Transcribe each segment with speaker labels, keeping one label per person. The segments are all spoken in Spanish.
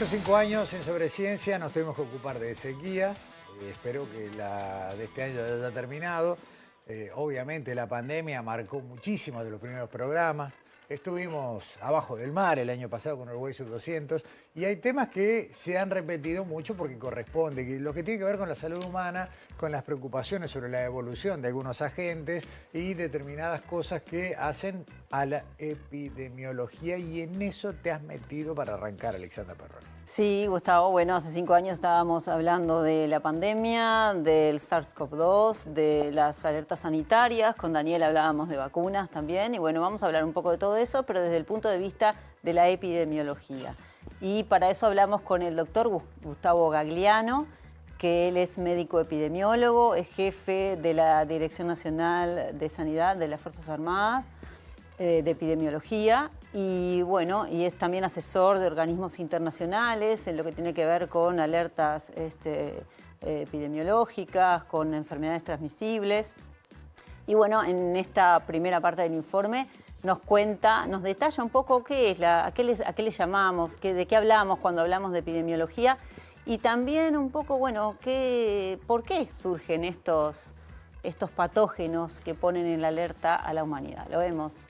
Speaker 1: estos 5 años en Sobreciencia nos tuvimos que ocupar de sequías. Espero que la de este año ya haya terminado. Obviamente la pandemia marcó muchísimo de los primeros programas. Estuvimos abajo del mar el año pasado con Uruguay Sub-200 y hay temas que se han repetido mucho porque corresponde, lo que tiene que ver con la salud humana, con las preocupaciones sobre la evolución de algunos agentes y determinadas cosas que hacen a la epidemiología, y en eso te has metido para arrancar, Alexandra Perroni.
Speaker 2: Sí, Gustavo, bueno, hace 5 años estábamos hablando de la pandemia, del SARS-CoV-2, de las alertas sanitarias, con Daniel hablábamos de vacunas también, y bueno, vamos a hablar un poco de todo eso, pero desde el punto de vista de la epidemiología. Y para eso hablamos con el doctor Gustavo Gagliano, que él es médico epidemiólogo, es jefe de la Dirección Nacional de Sanidad de las Fuerzas Armadas, de epidemiología, y bueno, y es también asesor de organismos internacionales en lo que tiene que ver con alertas epidemiológicas, con enfermedades transmisibles. Y bueno, en esta primera parte del informe nos cuenta, nos detalla un poco qué es a qué le llamamos, de qué hablamos cuando hablamos de epidemiología, y también un poco, bueno, por qué surgen estos patógenos que ponen en la alerta a la humanidad. Lo vemos.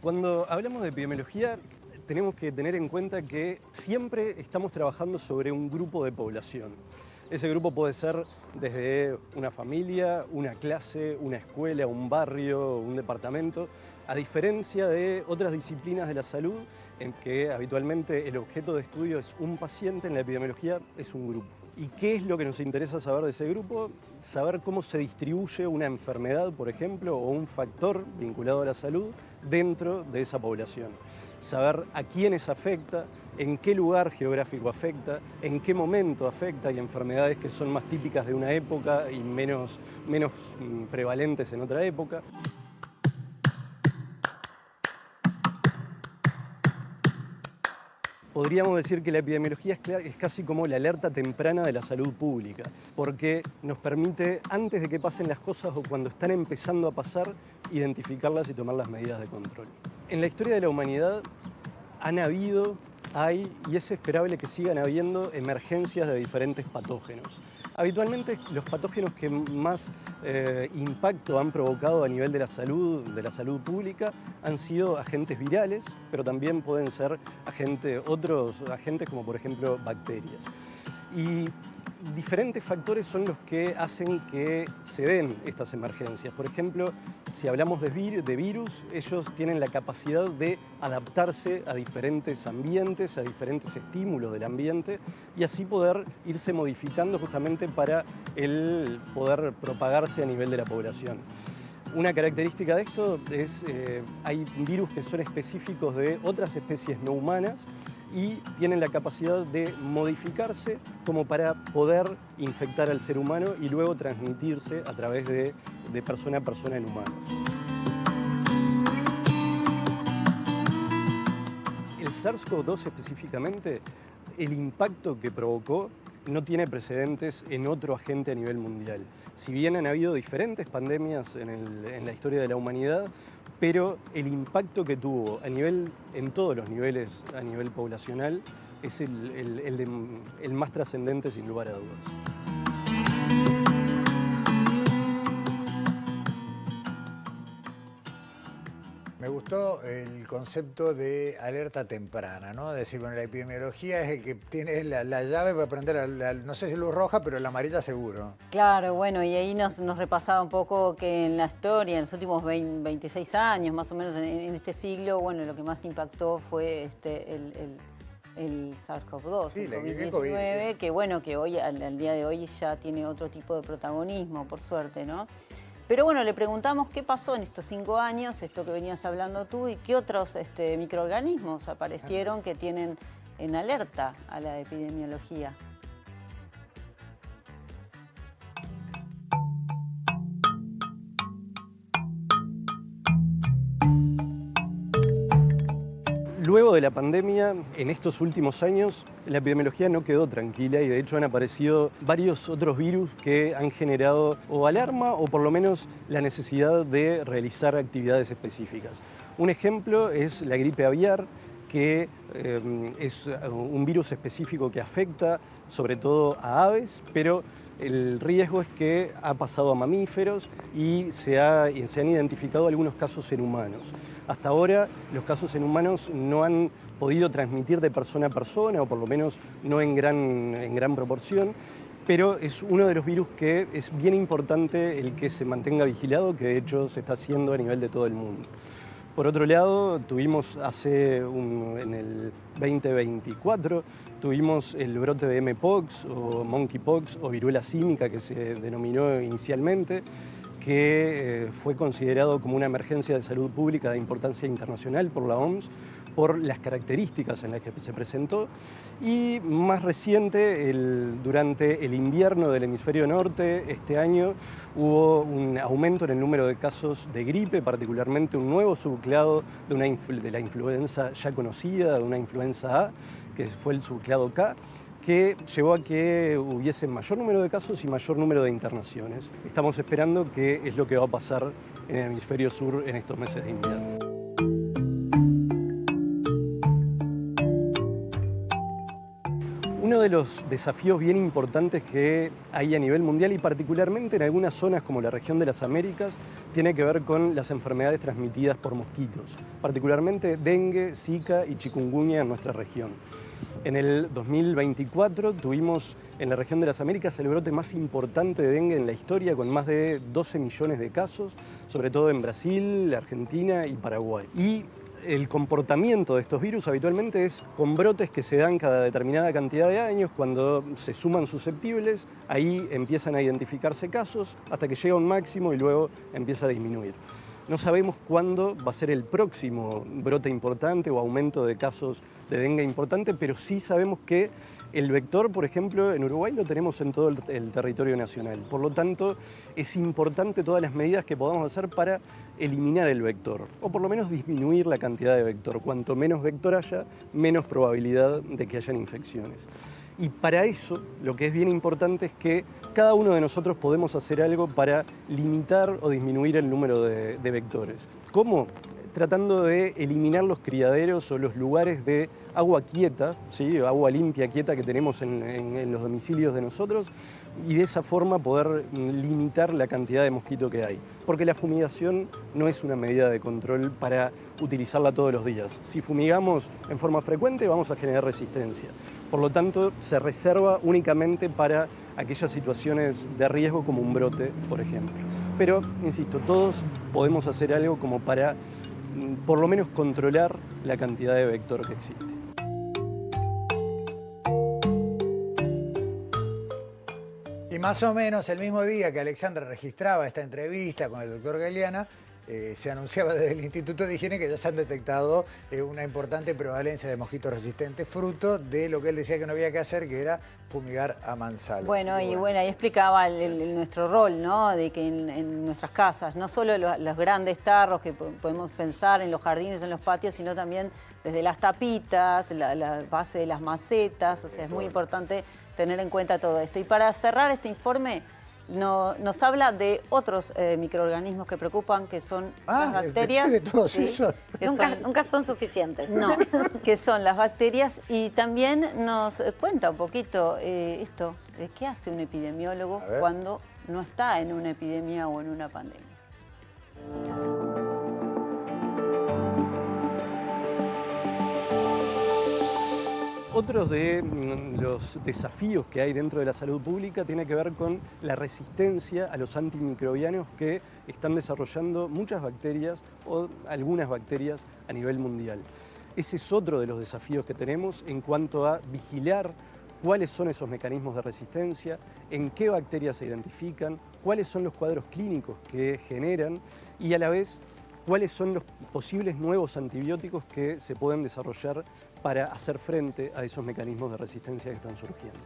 Speaker 3: Cuando hablamos de epidemiología, tenemos que tener en cuenta que siempre estamos trabajando sobre un grupo de población. Ese grupo puede ser desde una familia, una clase, una escuela, un barrio, un departamento, a diferencia de otras disciplinas de la salud en que habitualmente el objeto de estudio es un paciente. En la epidemiología es un grupo. ¿Y qué es lo que nos interesa saber de ese grupo? Saber cómo se distribuye una enfermedad, por ejemplo, o un factor vinculado a la salud dentro de esa población. Saber a quiénes afecta, en qué lugar geográfico afecta, en qué momento afecta. Hay enfermedades que son más típicas de una época y menos prevalentes en otra época. Podríamos decir que la epidemiología es casi como la alerta temprana de la salud pública, porque nos permite, antes de que pasen las cosas o cuando están empezando a pasar, identificarlas y tomar las medidas de control. En la historia de la humanidad hay y es esperable que sigan habiendo emergencias de diferentes patógenos. Habitualmente los patógenos que más impacto han provocado a nivel de la salud pública han sido agentes virales, pero también pueden ser otros agentes como por ejemplo bacterias. Y diferentes factores son los que hacen que se den estas emergencias. Por ejemplo, si hablamos de virus, ellos tienen la capacidad de adaptarse a diferentes ambientes, a diferentes estímulos del ambiente, y así poder irse modificando justamente para el poder propagarse a nivel de la población. Una característica de esto es hay virus que son específicos de otras especies no humanas y tienen la capacidad de modificarse como para poder infectar al ser humano y luego transmitirse a través de persona a persona en humanos. El SARS-CoV-2 específicamente, el impacto que provocó no tiene precedentes en otro agente a nivel mundial. Si bien han habido diferentes pandemias en la historia de la humanidad, pero el impacto que tuvo en todos los niveles a nivel poblacional es el más trascendente sin lugar a dudas.
Speaker 1: Me gustó el concepto de alerta temprana, ¿no? Es decir, bueno, la epidemiología es el que tiene la llave para prender no sé si luz roja, pero la amarilla seguro.
Speaker 2: Claro, bueno, y ahí nos repasaba un poco que en la historia, en los últimos 26 años, más o menos en este siglo, bueno, lo que más impactó fue el SARS-CoV-2,
Speaker 1: sí,
Speaker 2: el COVID-19,
Speaker 1: sí.
Speaker 2: que bueno, que hoy, al día de hoy ya tiene otro tipo de protagonismo, por suerte, ¿no? Pero bueno, le preguntamos qué pasó en estos 5 años, esto que venías hablando tú, y qué otros microorganismos aparecieron que tienen en alerta a la epidemiología.
Speaker 3: Luego de la pandemia, en estos últimos años, la epidemiología no quedó tranquila y de hecho han aparecido varios otros virus que han generado o alarma o por lo menos la necesidad de realizar actividades específicas. Un ejemplo es la gripe aviar, que es un virus específico que afecta sobre todo a aves, pero el riesgo es que ha pasado a mamíferos y se han identificado algunos casos en humanos. Hasta ahora los casos en humanos no han podido transmitir de persona a persona, o por lo menos no en gran proporción, pero es uno de los virus que es bien importante el que se mantenga vigilado, que de hecho se está haciendo a nivel de todo el mundo. Por otro lado, tuvimos en el 2024, tuvimos el brote de Mpox o Monkeypox o viruela símica que se denominó inicialmente, que fue considerado como una emergencia de salud pública de importancia internacional por la OMS, por las características en las que se presentó. Y más reciente, durante el invierno del hemisferio norte, este año, hubo un aumento en el número de casos de gripe, particularmente un nuevo subclado de la influenza ya conocida, de una influenza A, que fue el subclado K, que llevó a que hubiese mayor número de casos y mayor número de internaciones. Estamos esperando qué es lo que va a pasar en el hemisferio sur en estos meses de invierno. Uno de los desafíos bien importantes que hay a nivel mundial y particularmente en algunas zonas como la región de las Américas tiene que ver con las enfermedades transmitidas por mosquitos, particularmente dengue, zika y chikungunya en nuestra región. En el 2024 tuvimos en la región de las Américas el brote más importante de dengue en la historia, con más de 12 millones de casos, sobre todo en Brasil, Argentina y Paraguay. Y el comportamiento de estos virus habitualmente es con brotes que se dan cada determinada cantidad de años. Cuando se suman susceptibles, ahí empiezan a identificarse casos hasta que llega a un máximo y luego empieza a disminuir. No sabemos cuándo va a ser el próximo brote importante o aumento de casos de dengue importante, pero sí sabemos que el vector, por ejemplo, en Uruguay lo tenemos en todo el territorio nacional. Por lo tanto, es importante todas las medidas que podamos hacer para eliminar el vector, o por lo menos disminuir la cantidad de vector. Cuanto menos vector haya, menos probabilidad de que hayan infecciones. Y para eso, lo que es bien importante es que cada uno de nosotros podemos hacer algo para limitar o disminuir el número de vectores. ¿Cómo? Tratando de eliminar los criaderos o los lugares de agua quieta, ¿sí? Agua limpia, quieta que tenemos en los domicilios de nosotros, y de esa forma poder limitar la cantidad de mosquito que hay. Porque la fumigación no es una medida de control para utilizarla todos los días. Si fumigamos en forma frecuente vamos a generar resistencia. Por lo tanto, se reserva únicamente para aquellas situaciones de riesgo como un brote, por ejemplo. Pero, insisto, todos podemos hacer algo como para por lo menos controlar la cantidad de vector que existe.
Speaker 1: Y más o menos el mismo día que Alexandra registraba esta entrevista con el doctor Galeana, se anunciaba desde el Instituto de Higiene que ya se han detectado una importante prevalencia de mosquitos resistentes, fruto de lo que él decía que no había que hacer, que era fumigar a mansalva.
Speaker 2: Bueno, ahí explicaba nuestro rol, ¿no? De que en nuestras casas, no solo los grandes tarros que podemos pensar en los jardines, en los patios, sino también desde las tapitas, la base de las macetas, o sea, es muy importante tener en cuenta todo esto. Y para cerrar este informe, nos habla de otros microorganismos que preocupan, que son las bacterias.
Speaker 1: De todos esos.
Speaker 4: Nunca son suficientes.
Speaker 2: No, que son las bacterias, y también nos cuenta un poquito esto, de qué hace un epidemiólogo cuando no está en una epidemia o en una pandemia.
Speaker 3: Otro de los desafíos que hay dentro de la salud pública tiene que ver con la resistencia a los antimicrobianos que están desarrollando muchas bacterias o algunas bacterias a nivel mundial. Ese es otro de los desafíos que tenemos en cuanto a vigilar cuáles son esos mecanismos de resistencia, en qué bacterias se identifican, cuáles son los cuadros clínicos que generan y a la vez cuáles son los posibles nuevos antibióticos que se pueden desarrollar para hacer frente a esos mecanismos de resistencia que están surgiendo.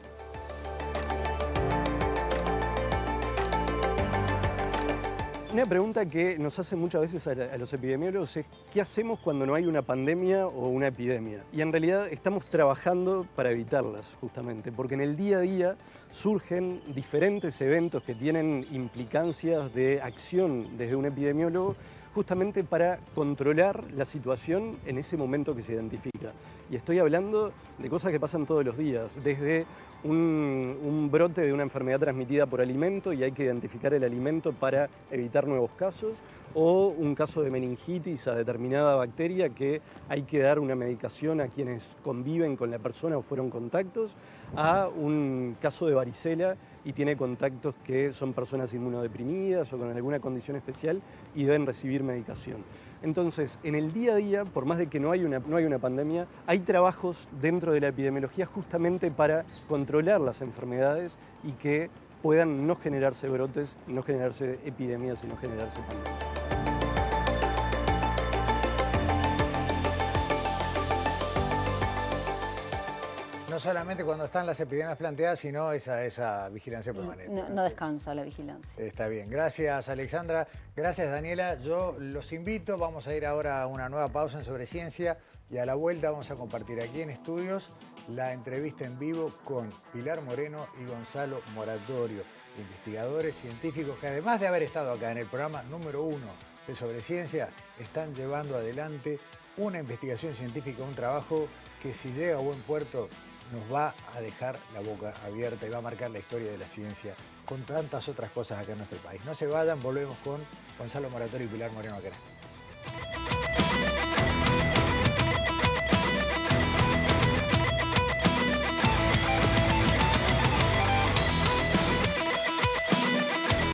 Speaker 3: Una pregunta que nos hacen muchas veces a los epidemiólogos es ¿qué hacemos cuando no hay una pandemia o una epidemia? Y en realidad estamos trabajando para evitarlas, justamente, porque en el día a día surgen diferentes eventos que tienen implicancias de acción desde un epidemiólogo, justamente para controlar la situación en ese momento que se identifica. Y estoy hablando de cosas que pasan todos los días, desde un brote de una enfermedad transmitida por alimento y hay que identificar el alimento para evitar nuevos casos, o un caso de meningitis a determinada bacteria que hay que dar una medicación a quienes conviven con la persona o fueron contactos, a un caso de varicela y tiene contactos que son personas inmunodeprimidas o con alguna condición especial y deben recibir medicación. Entonces, en el día a día, por más de que no hay una pandemia, hay trabajos dentro de la epidemiología justamente para controlar las enfermedades y que puedan no generarse brotes, no generarse epidemias y no generarse pandemias.
Speaker 1: No solamente cuando están las epidemias planteadas, sino esa vigilancia permanente.
Speaker 2: No descansa la vigilancia.
Speaker 1: Está bien. Gracias, Alexandra. Gracias, Daniela. Yo los invito, vamos a ir ahora a una nueva pausa en Sobre Ciencia y a la vuelta vamos a compartir aquí en estudios la entrevista en vivo con Pilar Moreno y Gonzalo Moratorio, investigadores científicos que además de haber estado acá en el programa número 1 de Sobre Ciencia, están llevando adelante una investigación científica, un trabajo que si llega a buen puerto nos va a dejar la boca abierta y va a marcar la historia de la ciencia con tantas otras cosas acá en nuestro país. No se vayan, volvemos con Gonzalo Moratorio y Pilar Moreno acá.